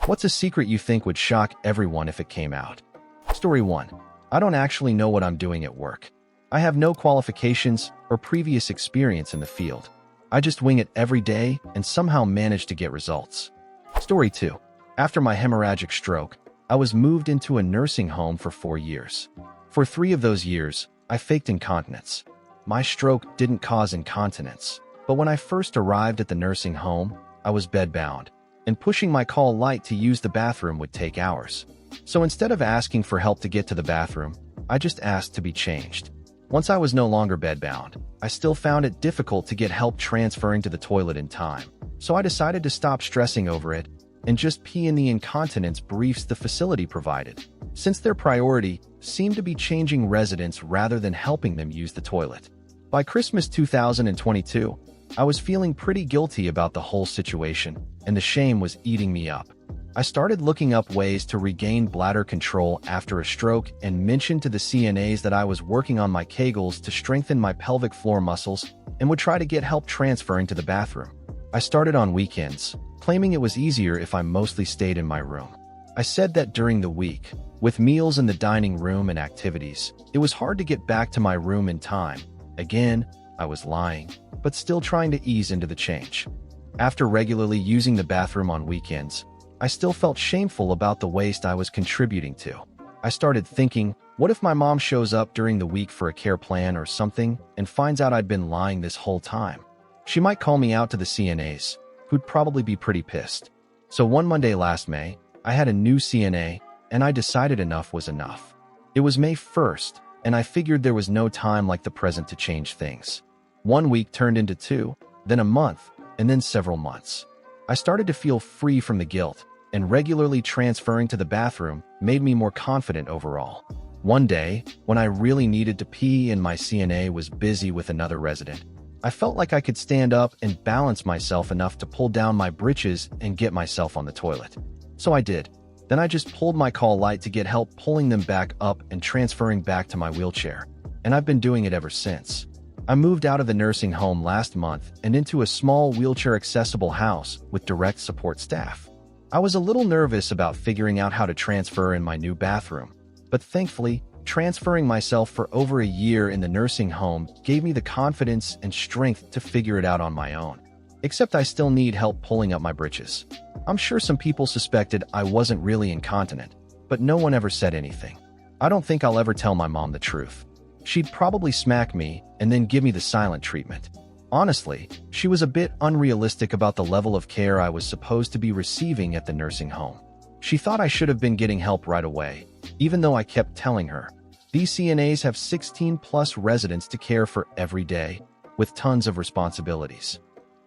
What's a secret you think would shock everyone if it came out? Story 1. I don't actually know what I'm doing at work. I have no qualifications or previous experience in the field. I just wing it every day and somehow manage to get results. Story 2. After my hemorrhagic stroke, I was moved into a nursing home for 4 years. For 3 of those years, I faked incontinence. My stroke didn't cause incontinence, but when I first arrived at the nursing home, I was bedbound, and pushing my call light to use the bathroom would take hours. So instead of asking for help to get to the bathroom, I just asked to be changed. Once I was no longer bedbound, I still found it difficult to get help transferring to the toilet in time, so I decided to stop stressing over it and just pee in the incontinence briefs the facility provided, since their priority seemed to be changing residents rather than helping them use the toilet. By Christmas 2022, I was feeling pretty guilty about the whole situation, and the shame was eating me up. I started looking up ways to regain bladder control after a stroke and mentioned to the CNAs that I was working on my Kegels to strengthen my pelvic floor muscles and would try to get help transferring to the bathroom. I started on weekends, claiming it was easier if I mostly stayed in my room. I said that during the week, with meals in the dining room and activities, it was hard to get back to my room in time. Again, I was lying, but still trying to ease into the change. After regularly using the bathroom on weekends, I still felt shameful about the waste I was contributing to. I started thinking, what if my mom shows up during the week for a care plan or something and finds out I'd been lying this whole time? She might call me out to the CNAs, who'd probably be pretty pissed. So one Monday last May, I had a new CNA, and I decided enough was enough. It was May 1st, and I figured there was no time like the present to change things. 1 week turned into 2, then a month, and then several months. I started to feel free from the guilt, and regularly transferring to the bathroom made me more confident overall. One day, when I really needed to pee and my CNA was busy with another resident, I felt like I could stand up and balance myself enough to pull down my britches and get myself on the toilet. So I did. Then I just pulled my call light to get help pulling them back up and transferring back to my wheelchair, and I've been doing it ever since. I moved out of the nursing home last month and into a small wheelchair-accessible house with direct support staff. I was a little nervous about figuring out how to transfer in my new bathroom, but thankfully, transferring myself for over a year in the nursing home gave me the confidence and strength to figure it out on my own. Except I still need help pulling up my britches. I'm sure some people suspected I wasn't really incontinent, but no one ever said anything. I don't think I'll ever tell my mom the truth. She'd probably smack me and then give me the silent treatment. Honestly, she was a bit unrealistic about the level of care I was supposed to be receiving at the nursing home. She thought I should have been getting help right away, even though I kept telling her. These CNAs have 16+ residents to care for every day, with tons of responsibilities.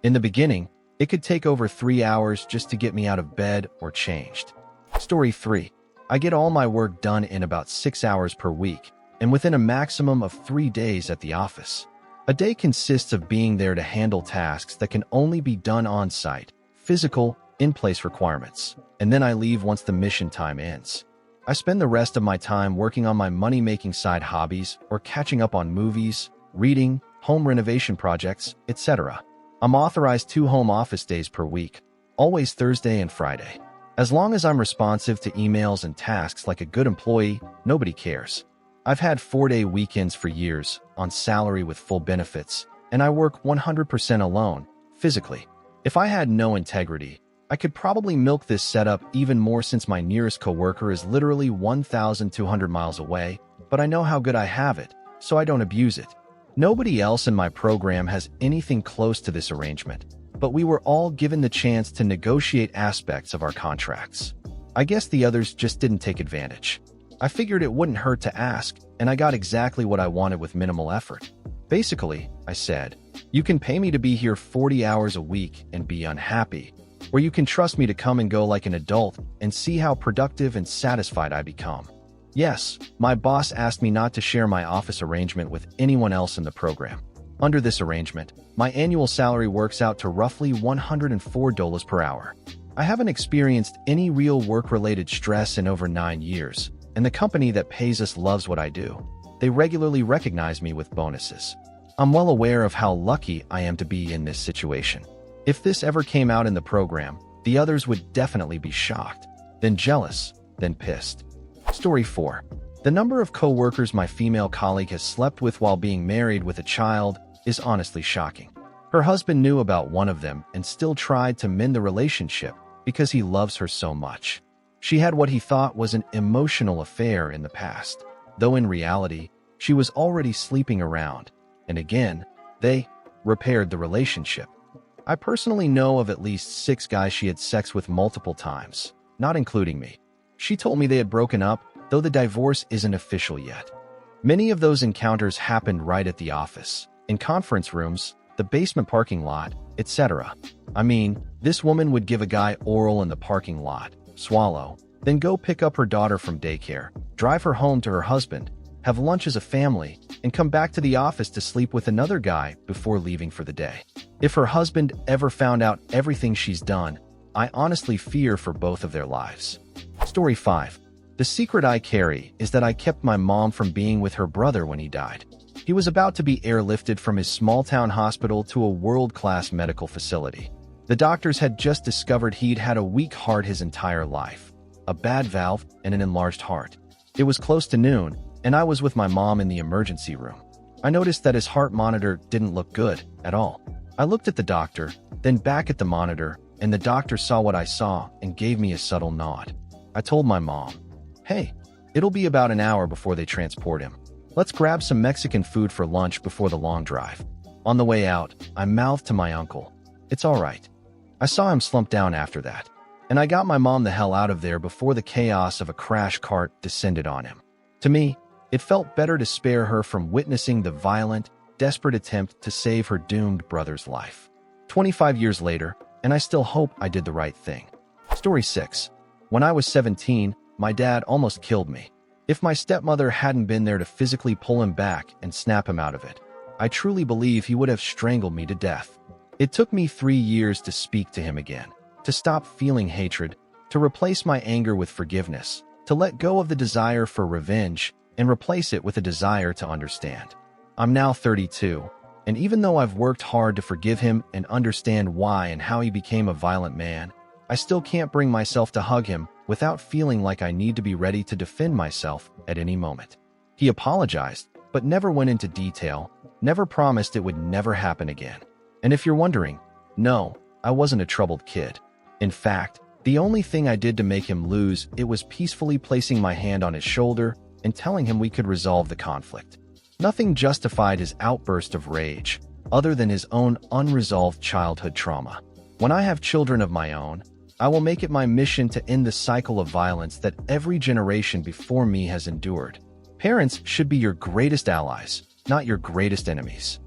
In the beginning, it could take over 3 hours just to get me out of bed or changed. Story 3. I get all my work done in about 6 hours per week, and within a maximum of 3 days at the office. A day consists of being there to handle tasks that can only be done on-site, physical, in-place requirements, and then I leave once the mission time ends. I spend the rest of my time working on my money-making side hobbies or catching up on movies, reading, home renovation projects, etc. I'm authorized 2 home office days per week, always Thursday and Friday. As long as I'm responsive to emails and tasks like a good employee, nobody cares. I've had 4-day weekends for years, on salary with full benefits, and I work 100% alone, physically. If I had no integrity, I could probably milk this setup even more since my nearest coworker is literally 1,200 miles away, but I know how good I have it, so I don't abuse it. Nobody else in my program has anything close to this arrangement, but we were all given the chance to negotiate aspects of our contracts. I guess the others just didn't take advantage. I figured it wouldn't hurt to ask, and I got exactly what I wanted with minimal effort. Basically, I said, you can pay me to be here 40 hours a week and be unhappy, or you can trust me to come and go like an adult and see how productive and satisfied I become. Yes, my boss asked me not to share my office arrangement with anyone else in the program. Under this arrangement, my annual salary works out to roughly $104 per hour. I haven't experienced any real work-related stress in over 9 years, and the company that pays us loves what I do. They regularly recognize me with bonuses. I'm well aware of how lucky I am to be in this situation. If this ever came out in the program, The others would definitely be shocked, then jealous, then pissed. Story 4. The number of co-workers my female colleague has slept with while being married with a child is honestly shocking. Her husband knew about one of them and still tried to mend the relationship because he loves her so much. She had what he thought was an emotional affair in the past, though in reality, she was already sleeping around, and again, they repaired the relationship. I personally know of at least 6 guys she had sex with multiple times, not including me. She told me they had broken up, though the divorce isn't official yet. Many of those encounters happened right at the office, in conference rooms, the basement parking lot, etc. I mean, this woman would give a guy oral in the parking lot, swallow, then go pick up her daughter from daycare, drive her home to her husband, have lunch as a family, and come back to the office to sleep with another guy before leaving for the day. If her husband ever found out everything she's done, I honestly fear for both of their lives. Story 5. The secret I carry is that I kept my mom from being with her brother when he died. He was about to be airlifted from his small-town hospital to a world-class medical facility. The doctors had just discovered he'd had a weak heart his entire life, a bad valve, and an enlarged heart. It was close to noon, and I was with my mom in the emergency room. I noticed that his heart monitor didn't look good at all. I looked at the doctor, then back at the monitor, and the doctor saw what I saw and gave me a subtle nod. I told my mom, "Hey, it'll be about an hour before they transport him. Let's grab some Mexican food for lunch before the long drive." On the way out, I mouthed to my uncle, "It's all right." I saw him slump down after that, and I got my mom the hell out of there before the chaos of a crash cart descended on him. To me, it felt better to spare her from witnessing the violent, desperate attempt to save her doomed brother's life. 25 years later, and I still hope I did the right thing. Story 6. When I was 17, my dad almost killed me. If my stepmother hadn't been there to physically pull him back and snap him out of it, I truly believe he would have strangled me to death. It took me 3 years to speak to him again, to stop feeling hatred, to replace my anger with forgiveness, to let go of the desire for revenge and replace it with a desire to understand. I'm now 32, and even though I've worked hard to forgive him and understand why and how he became a violent man, I still can't bring myself to hug him without feeling like I need to be ready to defend myself at any moment. He apologized, but never went into detail, never promised it would never happen again. And if you're wondering, no, I wasn't a troubled kid. In fact, the only thing I did to make him lose it was peacefully placing my hand on his shoulder and telling him we could resolve the conflict. Nothing justified his outburst of rage, other than his own unresolved childhood trauma. When I have children of my own, I will make it my mission to end the cycle of violence that every generation before me has endured. Parents should be your greatest allies, not your greatest enemies.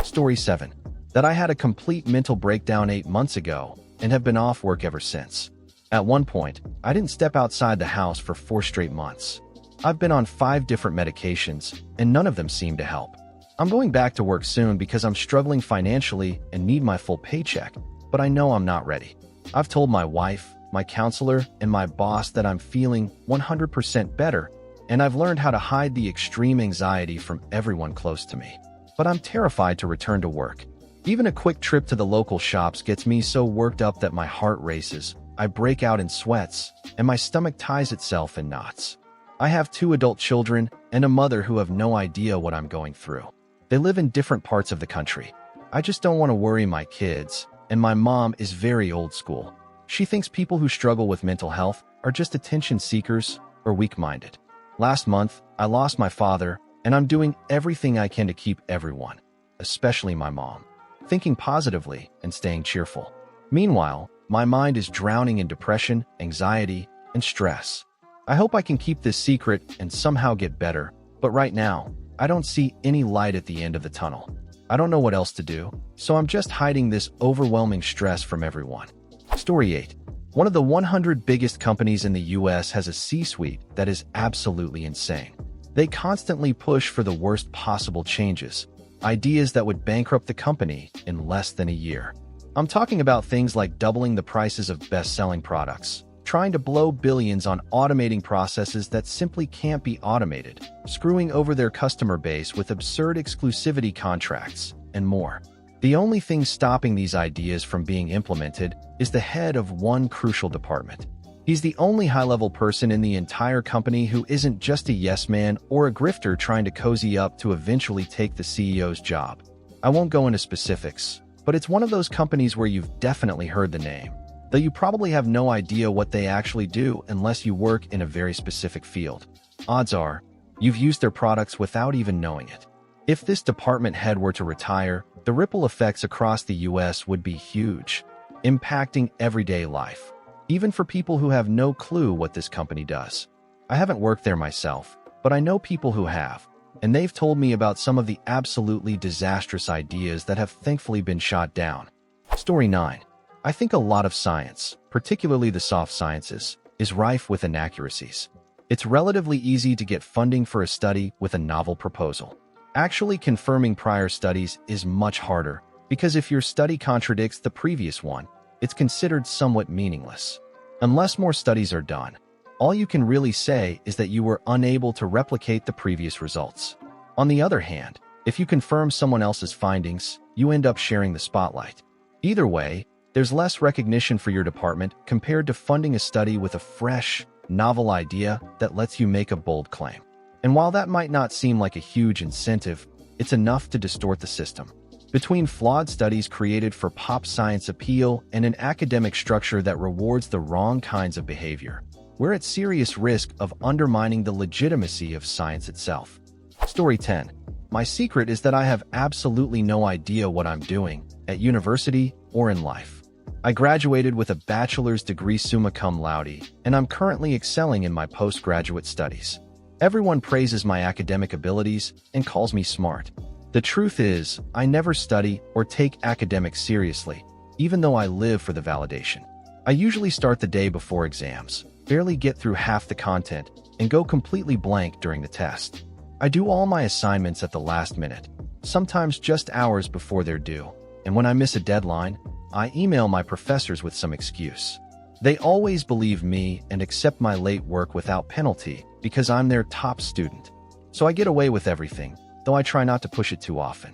Story 7. That I had a complete mental breakdown 8 months ago and have been off work ever since. At one point, I didn't step outside the house for 4 straight months. I've been on 5 different medications, and none of them seem to help. I'm going back to work soon because I'm struggling financially and need my full paycheck, but I know I'm not ready. I've told my wife, my counselor, and my boss that I'm feeling 100% better, and I've learned how to hide the extreme anxiety from everyone close to me. But I'm terrified to return to work. Even a quick trip to the local shops gets me so worked up that my heart races, I break out in sweats, and my stomach ties itself in knots. I have 2 adult children and a mother who have no idea what I'm going through. They live in different parts of the country. I just don't want to worry my kids, and my mom is very old school. She thinks people who struggle with mental health are just attention seekers or weak-minded. Last month, I lost my father, and I'm doing everything I can to keep everyone, especially my mom, thinking positively and staying cheerful. Meanwhile, my mind is drowning in depression, anxiety, and stress. I hope I can keep this secret and somehow get better, but right now, I don't see any light at the end of the tunnel. I don't know what else to do, so I'm just hiding this overwhelming stress from everyone. Story 8. One of the 100 biggest companies in the US has a C-suite that is absolutely insane. They constantly push for the worst possible changes, ideas that would bankrupt the company in less than a year. I'm talking about things like doubling the prices of best-selling products, trying to blow billions on automating processes that simply can't be automated, screwing over their customer base with absurd exclusivity contracts, and more. The only thing stopping these ideas from being implemented is the head of one crucial department. He's the only high-level person in the entire company who isn't just a yes man or a grifter trying to cozy up to eventually take the CEO's job. I won't go into specifics, but it's one of those companies where you've definitely heard the name, though you probably have no idea what they actually do unless you work in a very specific field. Odds are, you've used their products without even knowing it. If this department head were to retire, the ripple effects across the US would be huge, impacting everyday life, even for people who have no clue what this company does. I haven't worked there myself, but I know people who have, and they've told me about some of the absolutely disastrous ideas that have thankfully been shot down. Story 9. I think a lot of science, particularly the soft sciences, is rife with inaccuracies. It's relatively easy to get funding for a study with a novel proposal. Actually confirming prior studies is much harder, because if your study contradicts the previous one, it's considered somewhat meaningless. Unless more studies are done, all you can really say is that you were unable to replicate the previous results. On the other hand, if you confirm someone else's findings, you end up sharing the spotlight. Either way, there's less recognition for your department compared to funding a study with a fresh, novel idea that lets you make a bold claim. And while that might not seem like a huge incentive, it's enough to distort the system. Between flawed studies created for pop science appeal and an academic structure that rewards the wrong kinds of behavior, we're at serious risk of undermining the legitimacy of science itself. Story 10. My secret is that I have absolutely no idea what I'm doing, at university or in life. I graduated with a bachelor's degree summa cum laude, and I'm currently excelling in my postgraduate studies. Everyone praises my academic abilities and calls me smart. The truth is, I never study or take academics seriously, even though I live for the validation. I usually start the day before exams, barely get through half the content, and go completely blank during the test. I do all my assignments at the last minute, sometimes just hours before they're due, and when I miss a deadline, I email my professors with some excuse. They always believe me and accept my late work without penalty because I'm their top student. So I get away with everything, though I try not to push it too often.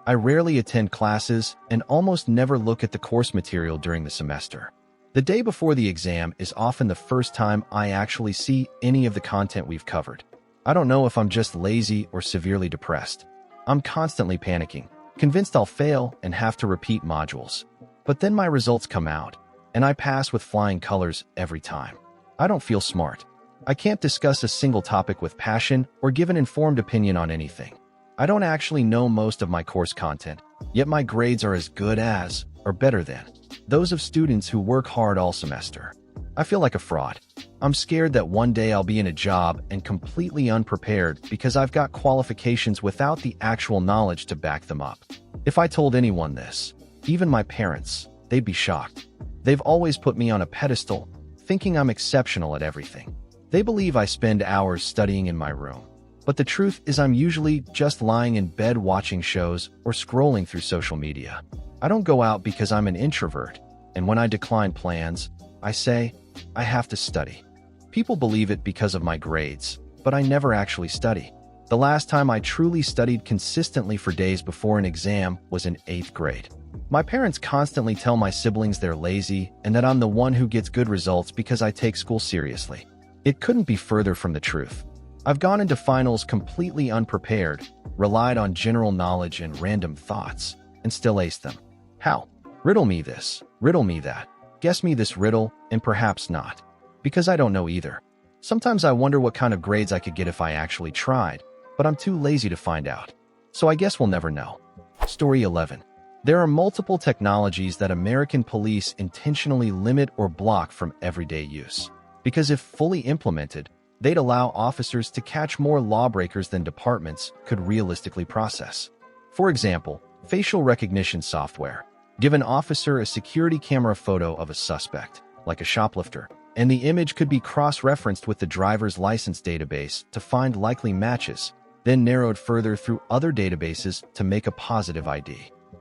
I rarely attend classes and almost never look at the course material during the semester. The day before the exam is often the first time I actually see any of the content we've covered. I don't know if I'm just lazy or severely depressed. I'm constantly panicking, convinced I'll fail and have to repeat modules. But then my results come out, and I pass with flying colors every time. I don't feel smart. I can't discuss a single topic with passion or give an informed opinion on anything. I don't actually know most of my course content, yet my grades are as good as, or better than, those of students who work hard all semester. I feel like a fraud. I'm scared that one day I'll be in a job and completely unprepared because I've got qualifications without the actual knowledge to back them up. If I told anyone this, even my parents, they'd be shocked. They've always put me on a pedestal, thinking I'm exceptional at everything. They believe I spend hours studying in my room. But the truth is I'm usually just lying in bed watching shows or scrolling through social media. I don't go out because I'm an introvert, and when I decline plans, I say, I have to study. People believe it because of my grades, but I never actually study. The last time I truly studied consistently for days before an exam was in 8th grade. My parents constantly tell my siblings they're lazy and that I'm the one who gets good results because I take school seriously. It couldn't be further from the truth. I've gone into finals completely unprepared, relied on general knowledge and random thoughts, and still aced them. How? Riddle me this, riddle me that, guess me this riddle, and perhaps not. Because I don't know either. Sometimes I wonder what kind of grades I could get if I actually tried, but I'm too lazy to find out. So I guess we'll never know. Story 11. There are multiple technologies that American police intentionally limit or block from everyday use. Because if fully implemented, they'd allow officers to catch more lawbreakers than departments could realistically process. For example, facial recognition software. Give an officer a security camera photo of a suspect, like a shoplifter, and the image could be cross-referenced with the driver's license database to find likely matches, then narrowed further through other databases to make a positive ID.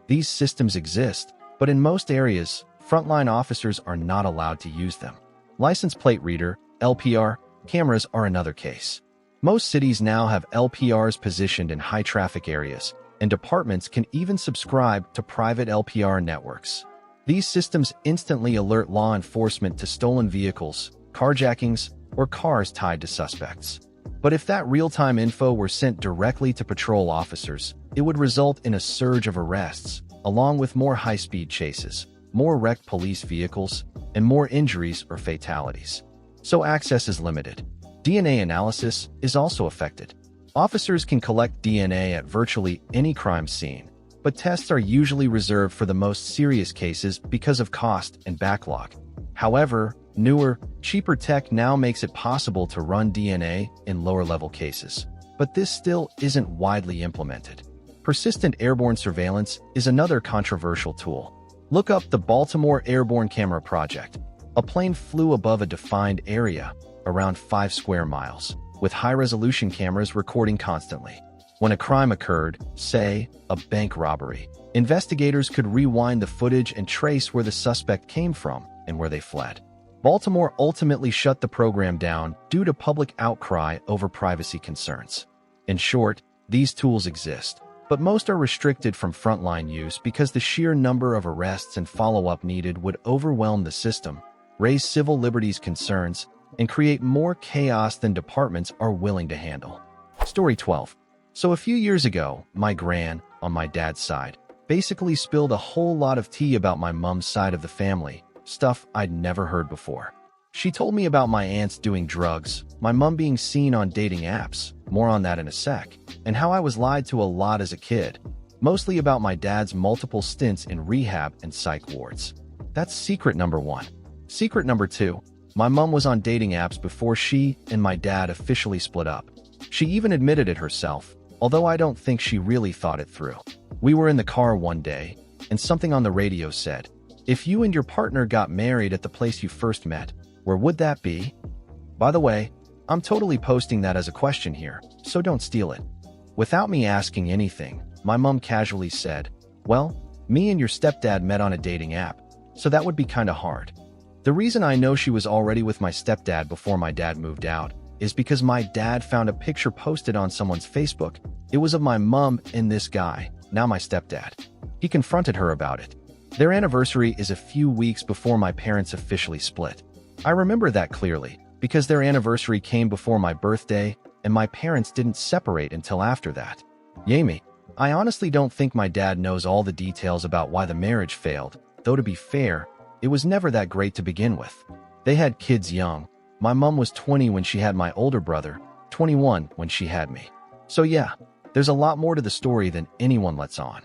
These systems exist, but in most areas, frontline officers are not allowed to use them. License plate reader, LPR, cameras are another case. Most cities now have LPRs positioned in high-traffic areas, and departments can even subscribe to private LPR networks. These systems instantly alert law enforcement to stolen vehicles, carjackings, or cars tied to suspects. But if that real-time info were sent directly to patrol officers, it would result in a surge of arrests, along with more high-speed chases, more wrecked police vehicles, and more injuries or fatalities. So access is limited. DNA analysis is also affected. Officers can collect DNA at virtually any crime scene, but tests are usually reserved for the most serious cases because of cost and backlog. However, newer, cheaper tech now makes it possible to run DNA in lower-level cases, but this still isn't widely implemented. Persistent airborne surveillance is another controversial tool. Look up the Baltimore Airborne Camera Project. A plane flew above a defined area, around 5 square miles, with high-resolution cameras recording constantly. When a crime occurred, say, a bank robbery, investigators could rewind the footage and trace where the suspect came from and where they fled. Baltimore ultimately shut the program down due to public outcry over privacy concerns. In short, these tools exist, but most are restricted from frontline use because the sheer number of arrests and follow-up needed would overwhelm the system, raise civil liberties concerns, and create more chaos than departments are willing to handle. Story 12. So a few years ago, my gran, on my dad's side, basically spilled a whole lot of tea about my mom's side of the family, stuff I'd never heard before. She told me about my aunts doing drugs, my mom being seen on dating apps, more on that in a sec, and how I was lied to a lot as a kid, mostly about my dad's multiple stints in rehab and psych wards. That's secret number 1. Secret number 2, my mom was on dating apps before she and my dad officially split up. She even admitted it herself, although I don't think she really thought it through. We were in the car one day, and something on the radio said, "If you and your partner got married at the place you first met, where would that be?" By the way, I'm totally posting that as a question here, so don't steal it. Without me asking anything, my mom casually said, "Well, me and your stepdad met on a dating app, so that would be kinda hard." The reason I know she was already with my stepdad before my dad moved out is because my dad found a picture posted on someone's Facebook. It was of my mom and this guy, now my stepdad. He confronted her about it. Their anniversary is a few weeks before my parents officially split. I remember that clearly, because their anniversary came before my birthday, and my parents didn't separate until after that. Yay me. I honestly don't think my dad knows all the details about why the marriage failed, though to be fair, it was never that great to begin with. They had kids young. My mom was 20 when she had my older brother, 21 when she had me. So yeah, there's a lot more to the story than anyone lets on.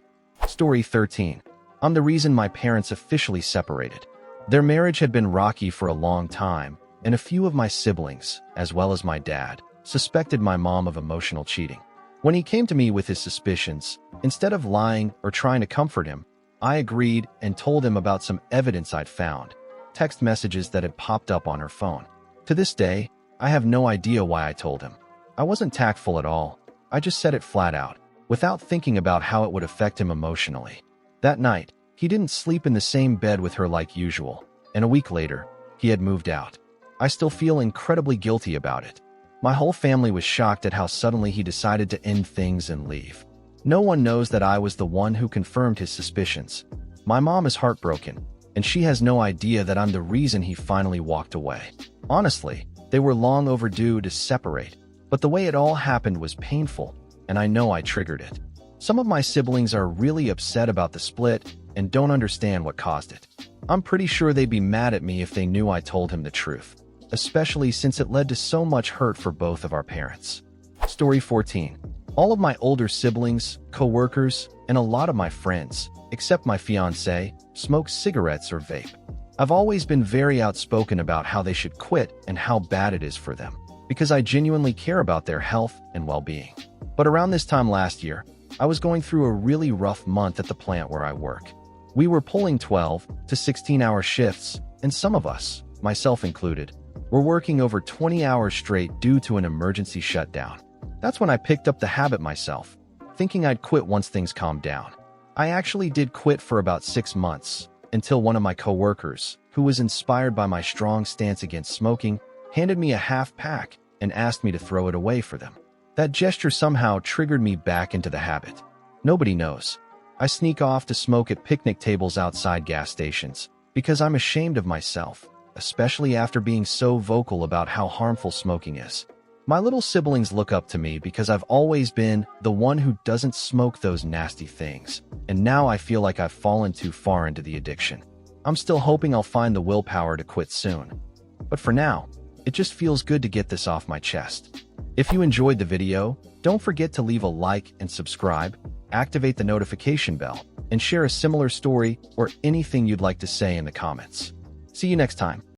Story 13. I'm the reason my parents officially separated. Their marriage had been rocky for a long time, and a few of my siblings, as well as my dad, suspected my mom of emotional cheating. When he came to me with his suspicions, instead of lying or trying to comfort him, I agreed and told him about some evidence I'd found, text messages that had popped up on her phone. To this day, I have no idea why I told him. I wasn't tactful at all. I just said it flat out, without thinking about how it would affect him emotionally. That night, he didn't sleep in the same bed with her like usual, and a week later, he had moved out. I still feel incredibly guilty about it. My whole family was shocked at how suddenly he decided to end things and leave. No one knows that I was the one who confirmed his suspicions. My mom is heartbroken, and she has no idea that I'm the reason he finally walked away. Honestly, they were long overdue to separate, but the way it all happened was painful, and I know I triggered it. Some of my siblings are really upset about the split and don't understand what caused it. I'm pretty sure they'd be mad at me if they knew I told him the truth, especially since it led to so much hurt for both of our parents. Story 14. All of my older siblings, co-workers, and a lot of my friends, except my fiancé, smoke cigarettes or vape. I've always been very outspoken about how they should quit and how bad it is for them, because I genuinely care about their health and well-being. But around this time last year, I was going through a really rough month at the plant where I work. We were pulling 12 to 16-hour shifts, and some of us, myself included, were working over 20 hours straight due to an emergency shutdown. That's when I picked up the habit myself, thinking I'd quit once things calmed down. I actually did quit for about 6 months, until one of my coworkers, who was inspired by my strong stance against smoking, handed me a half pack and asked me to throw it away for them. That gesture somehow triggered me back into the habit. Nobody knows. I sneak off to smoke at picnic tables outside gas stations because I'm ashamed of myself, especially after being so vocal about how harmful smoking is. My little siblings look up to me because I've always been the one who doesn't smoke those nasty things, and now I feel like I've fallen too far into the addiction. I'm still hoping I'll find the willpower to quit soon. But for now, it just feels good to get this off my chest. If you enjoyed the video, don't forget to leave a like and subscribe, activate the notification bell, and share a similar story or anything you'd like to say in the comments. See you next time.